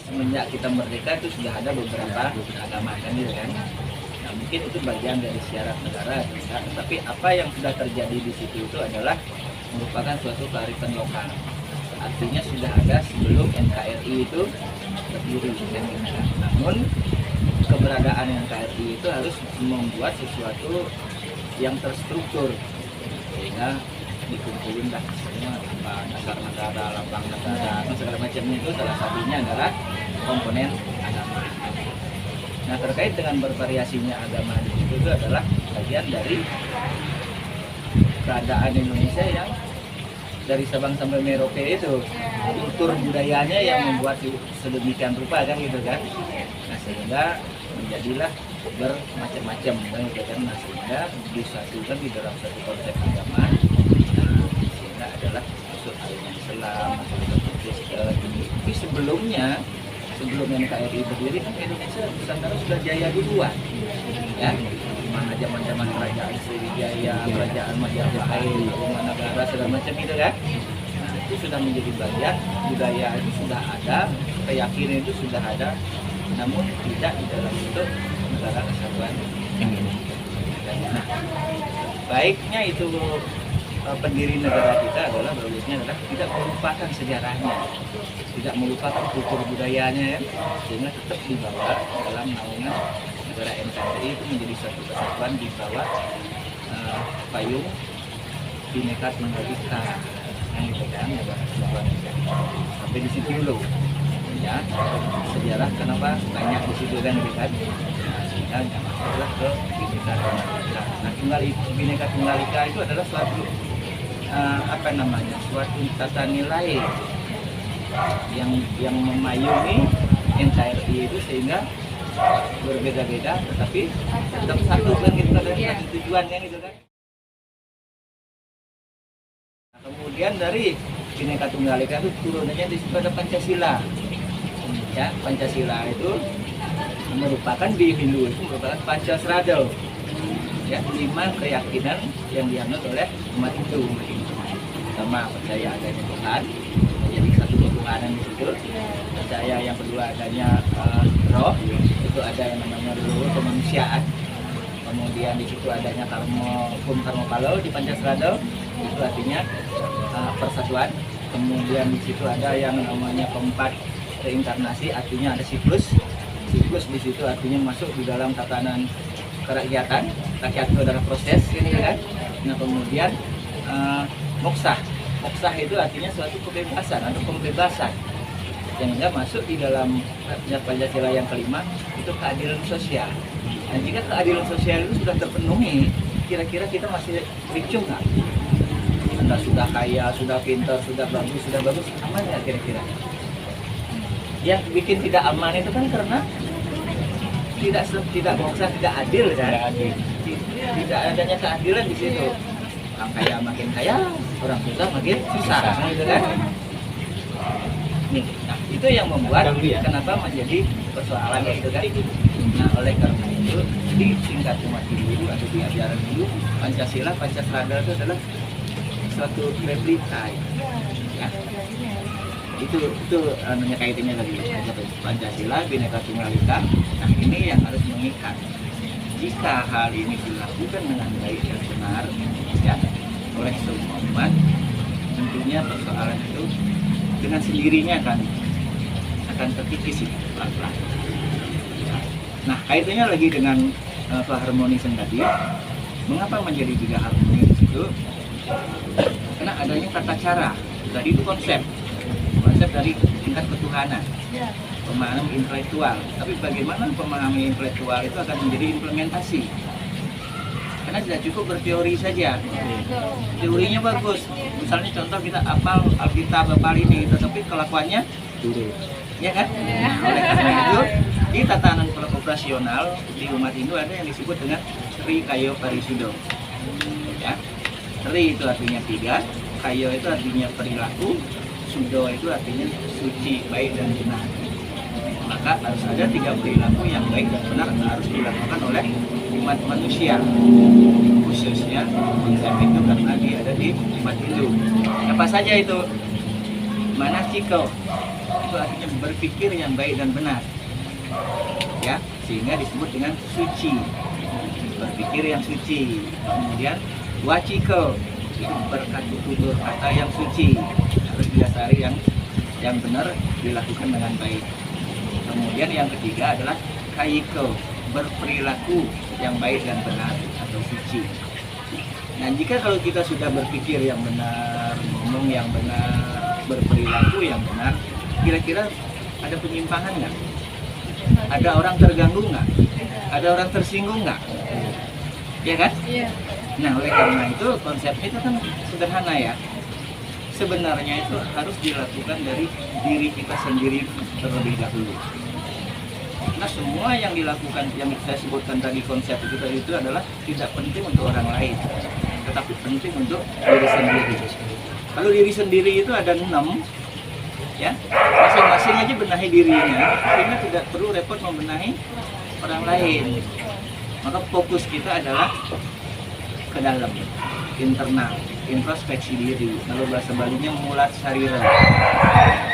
Semenjak kita merdeka itu sudah ada beberapa agama kan gitu kan. Nah, mungkin itu bagian dari syarat negara, tapi apa yang sudah terjadi di situ itu adalah merupakan suatu kearifan lokal. Artinya sudah ada sebelum NKRI itu berdiri kan gitu kan. Namun keberadaan NKRI itu harus membuat sesuatu yang terstruktur sehingga dikumpulin lah semua dasar negara, lambang negara, segala macamnya. Itu salah satunya adalah komponen agama. Nah, terkait dengan bervariasinya agama di situ itu adalah bagian dari keadaan Indonesia yang dari Sabang sampai Merauke itu kultur budayanya yang membuat sedemikian rupa kan gitu kan. Nah, sehingga menjadilah bermacam-macam kan gitu kan. Nah, sehingga disatukan di dalam satu konsep agama. Nah, adalah masuk aliran Islam, masuk aliran Kristen. Tapi sebelum NKRI berdiri kan Indonesia Nusantara sudah jaya duluan, ya. Mana zaman kerajaan Sriwijaya, kerajaan Majapahit, Negara segala macam itu kan. Nah, itu sudah menjadi bagian budaya, itu sudah ada, keyakinan itu sudah ada, namun tidak di dalam bentuk negara kesatuan yang ini. Nah, baiknya itu pendiri negara kita adalah bagusnya adalah tidak melupakan sejarahnya, tidak melupakan kultur budayanya ya, sehingga tetap dibawa dalam naungan negara NKRI itu menjadi satu kesatuan di bawah payung Bhinneka Tunggal Ika yang dipegang negara kesatuan NKRI. Sampai di situ dulu ya sejarah kenapa banyak di situ kan gitu kan. Nah, sehingga masuklah ke Bhinneka Tunggal Ika. Nah, Bhinneka Tunggal Ika itu adalah suatu suatu tata nilai yang memayungi NKRI itu sehingga berbeda-beda tetapi tetap satu kan gitu kan, satu tujuan kan gitu kan. Nah, kemudian dari Bhinneka Tunggal Ika itu turunannya di situ ada Pancasila. Ya, Pancasila itu merupakan di Hindu itu merupakan Pancasrada. Ya, 5 keyakinan yang dianut oleh umat Hindu. Pertama, percaya adanya Tuhan, menjadi satu ketuhanan di situ. Percaya yang kedua adanya roh, itu ada yang namanya luhur kemanusiaan. Kemudian di situ adanya hukum karma kalau di Pancasrada, itu artinya persatuan. Kemudian di situ ada yang namanya keempat reinkarnasi, artinya ada siklus. Siklus di situ artinya masuk di dalam tatanan kerakyatan. Rakyat itu adalah proses, gitu kan. Nah, kemudian moksa itu artinya suatu kebebasan atau pembebasan, sehingga masuk di dalam Pancasila yang kelima itu keadilan sosial. Dan jika keadilan sosial itu sudah terpenuhi, kira-kira kita masih ricuh nggak? Anda sudah kaya, sudah pintar, sudah bagus, aman nggak kira-kira? Yang bikin tidak aman itu kan karena tidak moksa, tidak adil kan? Tidak adanya keadilan di situ. Orang kaya makin kaya, orang susah makin susah, gitu kan? Nih, nah itu yang membuat kenapa menjadi persoalannya itu kan? Nah, oleh karena itu, di tingkat umat Hindu atau di ajaran Hindu, Pancasila, Pancasrada itu adalah suatu replika, ya. Itu kaitannya tadi Pancasila, Bhinneka Tunggal Ika. Nah, ini yang harus mengikat. Jika hal ini dilakukan dengan baik dan benar, ya, oleh semua umat, tentunya persoalan itu dengan sendirinya akan terkikis pelan-pelan. Nah, kaitannya lagi dengan keharmonisan tadi. Mengapa menjadi tidak harmonis itu? Karena adanya tata cara. Tadi itu konsep dari tingkat ketuhanan, pemahaman intelektual. Tapi bagaimana pemahaman intelektual itu akan menjadi implementasi? Karena tidak cukup berteori saja. Teorinya bagus. Misalnya contoh kita hafal Alkitab ini, tetapi kelakuannya ya kan? Nah, oleh karena itu di tatanan operasional di umat Hindu ada yang disebut dengan Sri Kayo Parisudo. Ya. Sri itu artinya 3, Kayo itu artinya perilaku, Sudo itu artinya suci, baik dan benar. Maka harus ada 3 perilaku yang baik dan benar harus dilakukan oleh umat manusia. Khususnya konsep itu karena dia ada di umat Hindu. Apa saja itu? Manasiko. itu artinya berpikir yang baik dan benar, ya, sehingga disebut dengan suci, berpikir yang suci. Kemudian waciko, itu berkata tutur kata yang suci, harus didasari yang benar, dilakukan dengan baik. Kemudian yang ketiga adalah kaiko, berperilaku yang baik dan benar atau suci. Nah, jika kalau kita sudah berpikir yang benar, ngomong yang benar, berperilaku yang benar, kira-kira ada penyimpangan nggak? Ada orang terganggu nggak? Ada orang tersinggung nggak? Ya kan? Iya. Nah, oleh karena itu konsepnya itu kan sederhana ya. Sebenarnya itu harus dilakukan dari diri kita sendiri terlebih dahulu. Nah, semua yang dilakukan, yang saya sebutkan tadi konsep itu adalah tidak penting untuk orang lain, tetapi penting untuk diri sendiri. Kalau diri sendiri itu ada 6, ya, masing-masing aja benahi dirinya, sehingga tidak perlu repot membenahi orang lain. Maka fokus kita adalah ke dalam, internal, introspeksi diri. Kalau bahasa Balinya mulat sarira.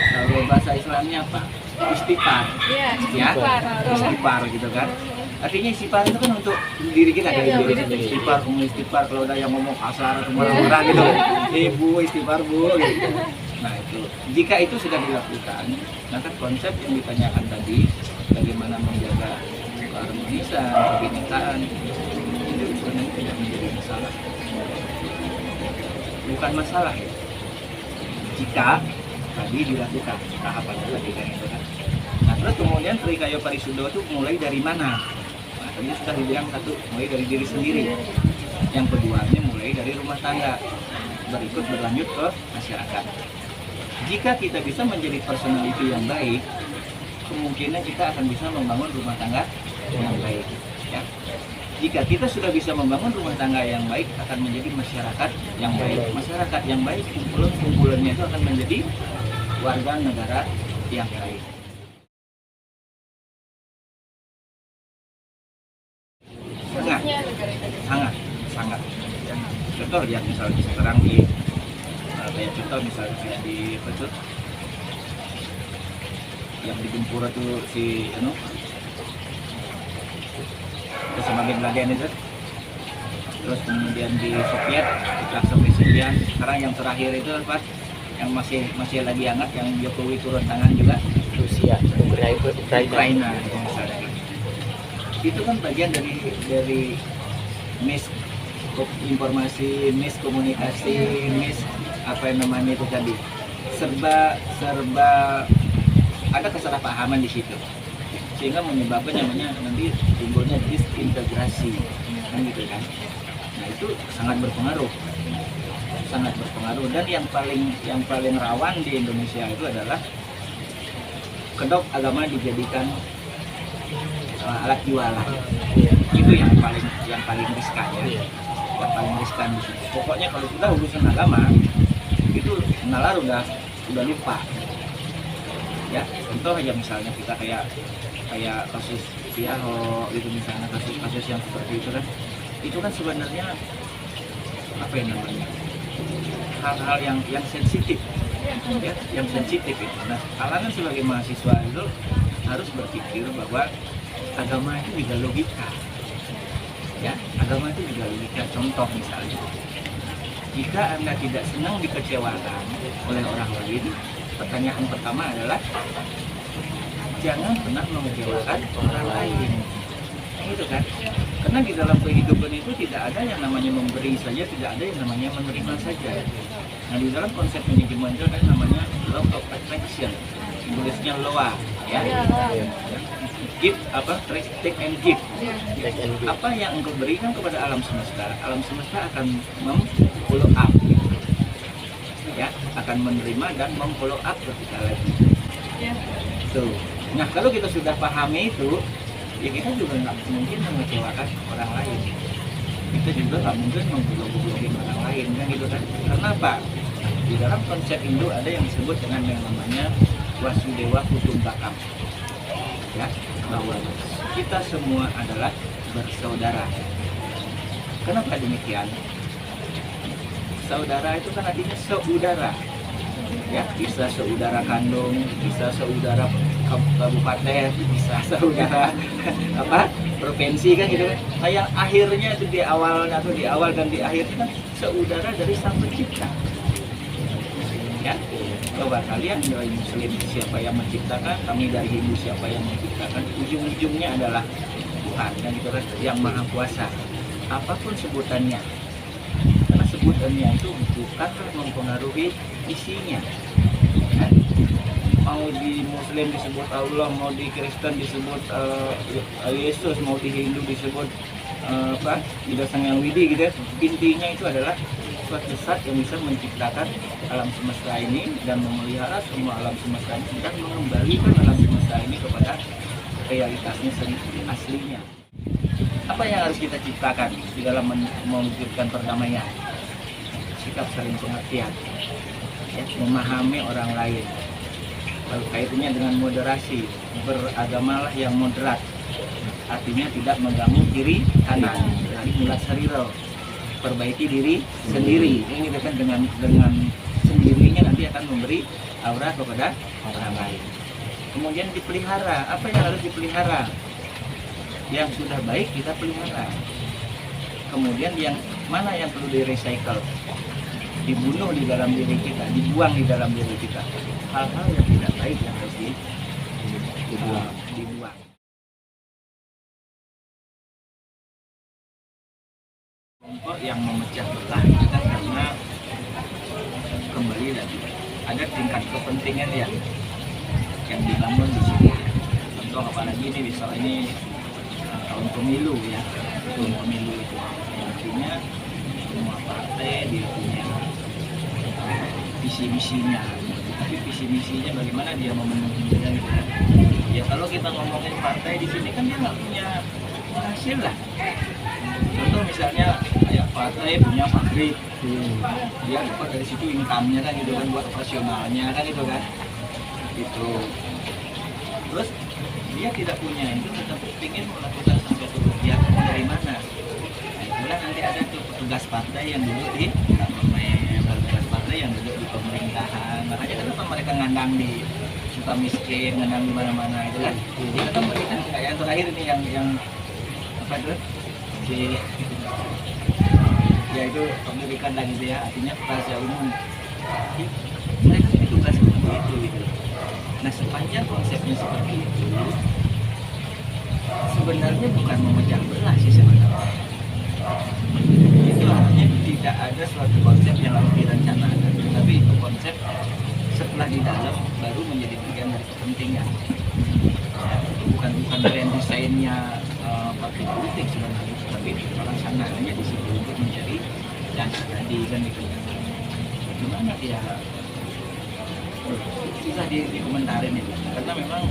Kalau bahasa Islamnya apa? Istighfar. Iya, Ya, istighfar. istighfar gitu kan. Artinya istighfar itu kan untuk diri kita, dari Iya, diri benar. sendiri. Istighfar, kalau ada yang ngomong kasar atau marah-marah gitu, ibu istighfar bu gitu. Nah itu, jika itu sudah dilakukan, maka konsep yang ditanyakan tadi, bagaimana menjaga keharmonisan, kebinekaan, itu sebenarnya tidak menjadi masalah. Bukan masalah ya, jika tadi dilakukan tahapan tadi kan itu kan. Nah terus kemudian Trikayo Parisudo itu mulai dari mana? Nah tadi sudah dibilang satu, mulai dari diri sendiri. Yang keduanya mulai dari rumah tangga, berikut berlanjut ke masyarakat. Jika kita bisa menjadi personality yang baik, kemungkinan kita akan bisa membangun rumah tangga yang baik, ya. Jika kita sudah bisa membangun rumah tangga yang baik, akan menjadi masyarakat yang baik. Masyarakat yang baik, kumpulannya itu akan menjadi warga negara yang baik. Sangat. Contoh yang misalnya sekarang di kayak contoh misalnya kayak di Pesut, yang di Gempura tuh si itu sebagai Bladen itu, terus kemudian di Soviet sampai sekian. Sekarang yang terakhir itu apa, yang masih lagi hangat, yang Jokowi turun tangan juga, Rusia, Ukraina. itu misalnya. Itu kan bagian dari informasi, miskomunikasi, apa yang namanya itu tadi, serba ada kesalahpahaman di situ, sehingga menyebabkan namanya nanti timbulnya disintegrasi, kan gitu kan. Nah itu sangat berpengaruh, dan yang paling rawan di Indonesia itu adalah kedok agama dijadikan alat jualan. Itu yang paling riskan ya. Yang paling riskan di situ. Pokoknya kalau sudah urusan agama itu nalar udah lupa. Ya, contoh aja misalnya kita kayak kasus Tiaho gitu, misalnya kasus yang seperti itu kan sebenarnya apa yang namanya, hal-hal yang sensitif, ya, yang sensitif itu. Nah, kalangan sebagai mahasiswa itu harus berpikir bahwa agama itu juga logika, ya, agama itu juga logika. Contoh misalnya, jika Anda tidak senang dikecewakan oleh orang lain, pertanyaan pertama adalah jangan pernah mengecewakan orang lain, gitu kan? Karena di dalam kehidupan itu tidak ada yang namanya memberi saja, tidak ada yang namanya menerima saja. Nah, di dalam konsep manajemen itu ada namanya law of attraction, tulisnya LOA, ya. Give, take and give. Apa yang engkau berikan kepada alam semesta akan follow up, ya, akan menerima dan follow up ketika lagi. Tuh. Nah, kalau kita sudah pahami itu, ya kita juga nggak mungkin mengecewakan orang lain. Kita juga nggak mungkin membunuh-bunuhin orang lain, kan gitu kan? Karena apa? Di dalam konsep Hindu ada yang disebut dengan yang namanya Wasudewa Kutumbakam, ya, bahwa kita semua adalah bersaudara. Kenapa demikian? Saudara itu kan artinya seudara. ya bisa seudara kandung, bisa seudara kabupaten, bisa seudara apa provinsi kan gitu. Nah yang akhirnya itu di awal dan di akhir kan seudara dari Sang Pencipta. Ya, coba kalian dari Muslim siapa yang menciptakan, kami dari Hindu siapa yang menciptakan, ujung-ujungnya adalah Tuhan dan itu kan yang Maha Kuasa. Apapun sebutannya, karena sebutannya itu bukan mempengaruhi isinya. Ya. Mau di Muslim disebut Allah, mau di Kristen disebut Yesus, mau di Hindu disebut Ida Sang Yang Widi gitu. Intinya itu adalah suatu zat yang bisa menciptakan alam semesta ini dan memelihara semua alam semesta ini dan mengembalikan alam semesta ini kepada realitasnya aslinya. Apa yang harus kita ciptakan di dalam mewujudkan perdamaian? Sikap saling pengertian, ya, memahami orang lain. Lalu kaitannya dengan moderasi, beragamalah yang moderat, artinya tidak mengganggu kiri kanan, dari mulat sariro, perbaiki diri sendiri. Ini kan dengan sendirinya nanti akan memberi aura kepada orang lain. Kemudian dipelihara, apa yang harus dipelihara? Yang sudah baik kita pelihara. Kemudian yang mana yang perlu di-recycle, dibunuh di dalam diri kita, dibuang di dalam diri kita. Hal-hal yang tidak baik yang harus dibuang. Kelompok yang memecah belah kita karena kembali lagi ada tingkat kepentingan yang dibangun di sini. Contoh apalagi ini misalnya ini tahun pemilu ya, tahun pemilu itu artinya semua partai dia punya visi-misinya, tapi visi-misinya bagaimana dia memenuhinya gitu. Ya kalau kita ngomongin partai di sini kan dia nggak punya hasil lah. Contoh misalnya kayak partai punya pabrik, dia dapat dari situ income-nya kan gitu kan, buat operasionalnya kan gitu kan, gitu. Terus dia tidak punya itu, tetap ingin melakukan sesuatu kegiatan dari mana? Nah, itulah nanti ada tuh petugas partai yang duduk di petugas partai yang duduk di pemerintahan. Makanya kenapa mereka ngandang di Sukamiskin, ngandang di mana-mana itu kan? Jadi kan mereka kayak yang terakhir ini yang apa tuh? Ya itu pemilikan lagi gitu ya, artinya rahasia umum. Mereka itu tugas seperti itu gitu. Nah sepanjang konsepnya seperti itu, sebenarnya bukan memecah belah sih sebenarnya. Itu artinya tidak ada suatu konsep yang harus direncanakan, tapi itu konsep setelah di dalam baru menjadi bagian dari kepentingan. Bukan grand desainnya partai politik sebenarnya, tapi pelaksanaannya di situ untuk mencari dana tadi kan gitu. Gimana dia susah dikomentarin itu, karena memang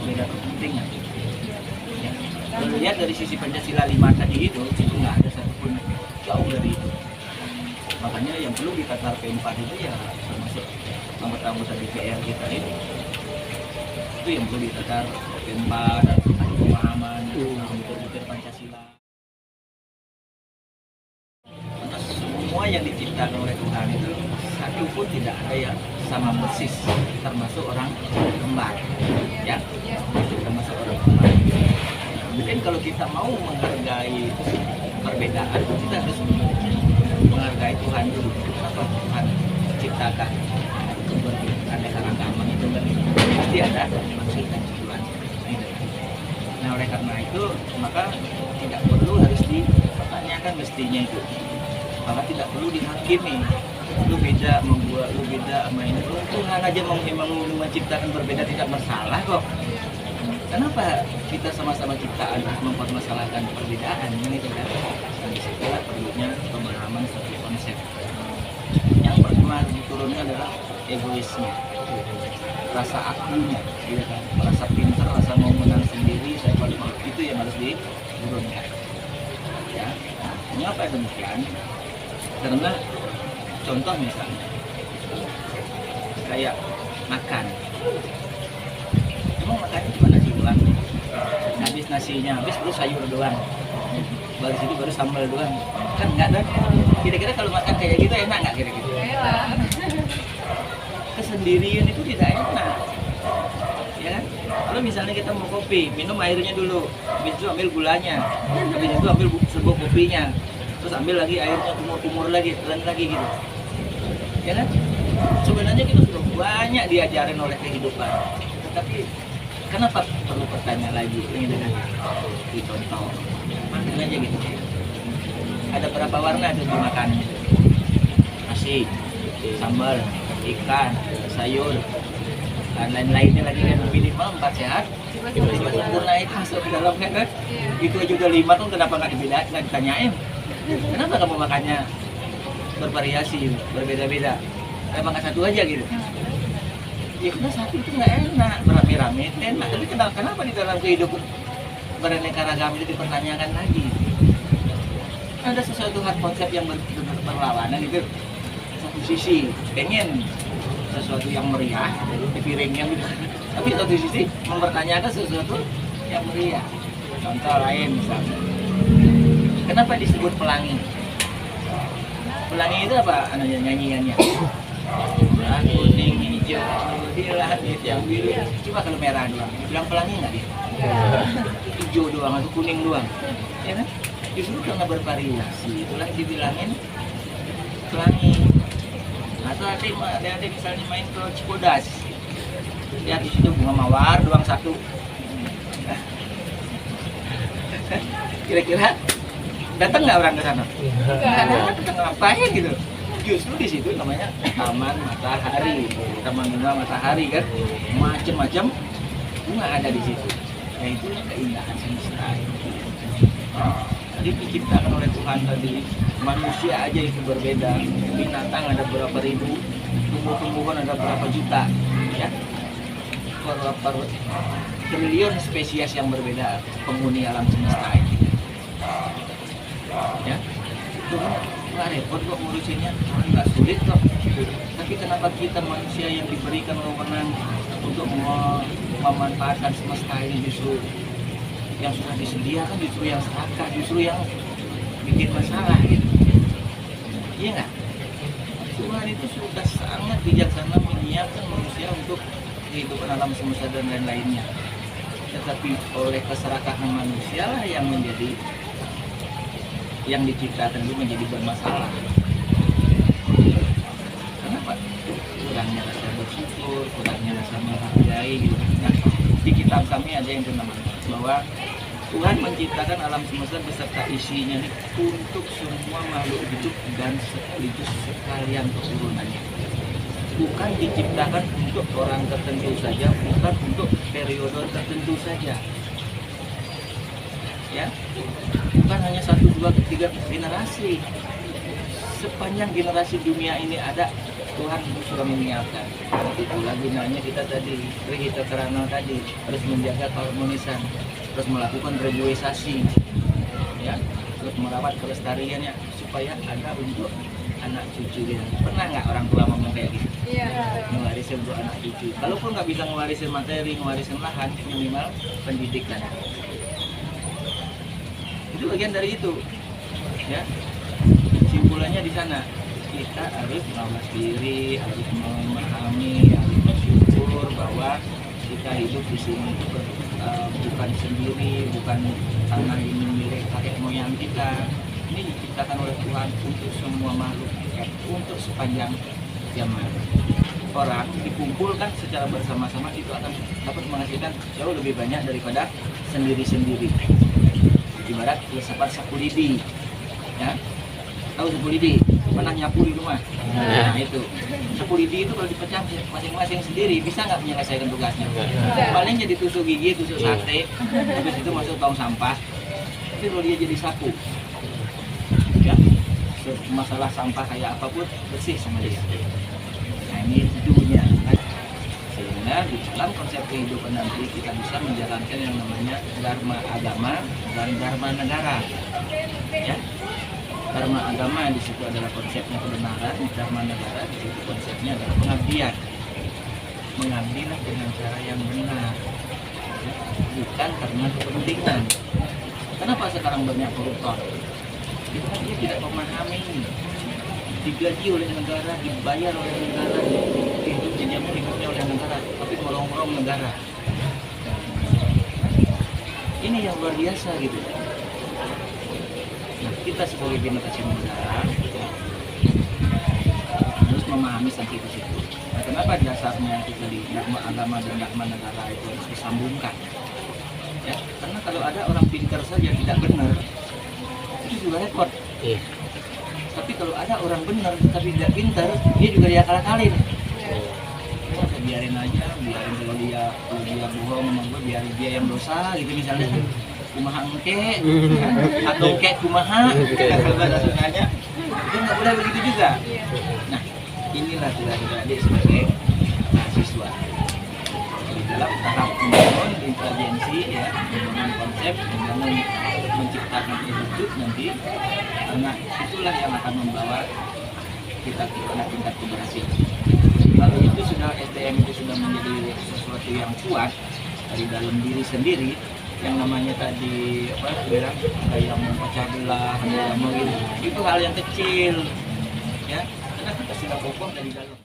beda kepentingan. Ya. Lihat dari sisi Pancasila 5 tadi itu nggak ada satupun jauh dari itu. Makanya yang perlu ditatar P4 itu ya termasuk anggota-anggota DPR kita ini. Itu yang perlu ditatar P4 dan ada pemahaman betul-betul Pancasila. Semua yang diciptakan oleh Tuhan itu satu pun tidak ada yang sama persis, termasuk orang kembar, ya, termasuk orang kembar. Mungkin kalau kita mau menghargai perbedaan, kita harus menghargai Tuhan dulu. Kenapa Tuhan ciptakan keanekaragaman itu kan? Pasti ada maksud dan tujuan. Nah oleh karena itu maka tidak perlu harus dipertanyakan mestinya itu. Maka tidak perlu dihakimi. Lu beda membuat, lu beda sama ini. Tuhan aja memang menciptakan berbeda tidak masalah kok. Kenapa kita sama-sama ciptaan harus mempermasalahkan perbedaan ini kan? Dan disitulah perlunya pemahaman satu konsep. Yang pertama diturunnya adalah egoisme, rasa akunya, gitu kan? Rasa pintar, rasa mau menang sendiri, saya paling itu yang harus diturunkan. Ya, mengapa demikian? Karena contoh misalnya kayak makan, emang makannya cuma nasi doang, habis nasinya habis terus sayur doang, baru situ baru sambal doang, kan enggak kan? Kira-kira kalau makan kayak gitu enak nggak kira-kira? sendirian itu tidak enak, ya kan? Kalau misalnya kita mau kopi, minum airnya dulu, habis itu ambil gulanya, habis itu ambil serbuk kopinya, terus ambil lagi airnya, kumur-kumur lagi, telan lagi gitu, ya kan? Sebenarnya kita sudah banyak diajarin oleh kehidupan, tapi kenapa perlu bertanya lagi ini dengan dicontoh, makan aja gitu. Ada berapa warna tuh dimakannya? Nasi, sambal, ikan, sayur, dan lain-lainnya lagi kan minimal 4 sehat. 5 sempurna itu masuk ke dalamnya kan. Itu juga 5 tuh kenapa nggak dibedain, nggak ditanyain? Kenapa kamu makannya bervariasi, berbeda-beda? Kenapa nggak satu aja gitu? Ya karena satu itu nggak enak, berame-rame enak. Tapi kenapa di dalam kehidupan beraneka ragam itu dipertanyakan lagi? Ada sesuatu hal konsep yang berlawanan itu. Satu sisi pengen sesuatu yang meriah di piringnya gitu, tapi satu sisi mempertanyakan sesuatu yang meriah. Contoh lain misalnya, kenapa disebut pelangi? Pelangi itu apa? Nyanyiannya merah, kuning, hijau, di langit yang biru. Coba kalau merah doang, bilang pelangi nggak dia? Hijau doang atau kuning doang, ya kan? Justru karena bervariasi, itulah dibilangin pelangi. Atau ada misalnya main ke Cibodas, lihat di situ bunga mawar doang satu. Kira-kira datang nggak orang ke sana? Nggak datang, ngapain gitu? Justru di situ namanya Taman Matahari, Taman Bunga Matahari kan, macam-macam bunga ada di situ. Nah itulah keindahan semesta. Tadi diciptakan oleh Tuhan tadi, manusia aja itu berbeda, binatang ada berapa ribu, tumbuh-tumbuhan ada berapa juta, ya, berapa triliun spesies yang berbeda penghuni alam semesta ini, ya, itu nggak repot kok ngurusinnya, nggak sulit kok. Tapi kenapa kita manusia yang diberikan wewenang untuk memanfaatkan semesta ini justru yang sudah disediakan justru yang serakah, justru yang bikin masalah gitu. Iya nggak? Tuhan itu sudah sangat bijaksana menyiapkan manusia untuk kehidupan alam semesta dan lain-lainnya. Tetapi oleh keserakahan manusia lah yang menjadi yang diciptakan itu menjadi bermasalah. Kenapa? Kurangnya rasa bersyukur, kurangnya rasa menghargai gitu. Nah, di kitab kami ada yang dinamakan bahwa Tuhan menciptakan alam semesta beserta isinya untuk semua makhluk hidup dan sekaligus sekalian keturunannya. Bukan diciptakan untuk orang tertentu saja, bukan untuk periode tertentu saja. Ya, bukan hanya 1, 2, 3 generasi. Sepanjang generasi dunia ini ada, Tuhan sudah menyiapkan. Itulah gunanya kita tadi, kita karena tadi harus menjaga keharmonisan, terus melakukan rejuisasi, ya, terus merawat kelestariannya supaya ada untuk anak cucu dia. Pernah nggak orang tua ngomong kayak gitu? Iya. Mewarisin untuk anak cucu. Kalaupun nggak bisa mewarisin materi, mewarisin lahan, minimal pendidikan. Itu bagian dari itu, ya. Simpulannya di sana. Kita harus merawat diri, harus memahami, harus bersyukur bahwa kita hidup di sini itu bukan sendiri, bukan tanah ini milik kakek moyang kita. Ini diciptakan oleh Tuhan untuk semua makhluk, untuk sepanjang zaman. Orang dikumpulkan secara bersama-sama itu akan dapat menghasilkan jauh lebih banyak daripada sendiri-sendiri. Ibarat filsafat sapu lidi, ya. Tahu sapu lidi? Pernah nyapu di rumah? Nah itu sapu lidi itu kalau dipecah masing-masing sendiri bisa nggak menyelesaikan tugasnya? Paling jadi tusuk gigi, tusuk sate, habis itu masuk tong sampah. Tapi kalau dia jadi sapu, ya, masalah sampah kayak apapun bersih sama dia. Nah ini dunia, kan? Sehingga di dalam konsep kehidupan nanti kita bisa menjalankan yang namanya dharma agama dan dharma negara, ya. Dharma agama di situ adalah konsepnya kebenaran, dharma negara di situ konsepnya adalah pengabdian. Mengabdilah dengan cara yang benar, bukan karena kepentingan. Kenapa sekarang banyak koruptor? Itu kan dia tidak memahami, digaji oleh negara, dibayar oleh negara, hidup dijamin hidupnya oleh negara, tapi ngorong-ngorong negara. Ini yang luar biasa gitu. Nah, kita sebagai generasi muda harus memahami sampai ke situ. Nah, kenapa dasarnya kita di dharma agama dan dharma negara itu harus disambungkan? Ya, karena kalau ada orang pintar saja tidak benar, itu juga repot. Iya. Tapi kalau ada orang benar tapi tidak pintar, dia juga diakal-akalin. Saya biarin aja, biarin kalau dia bohong sama gue, biarin dia yang dosa gitu misalnya. Kumaha engke atau kayak kumaha kalau bahasa Sundanya itu nggak boleh begitu juga. Nah, inilah kita adik sebagai mahasiswa di dalam tahap membangun intelijensi, ya, membangun konsep, membangun menciptakan hidup nanti, karena itulah yang akan membawa kita pada tingkat keberhasilan. Kalau itu sudah SDM itu sudah menjadi sesuatu yang kuat dari dalam diri sendiri, yang namanya tadi apa bilang yang memecah belah, yang itu hal yang kecil, ya, karena kita sudah kokoh dari dalam.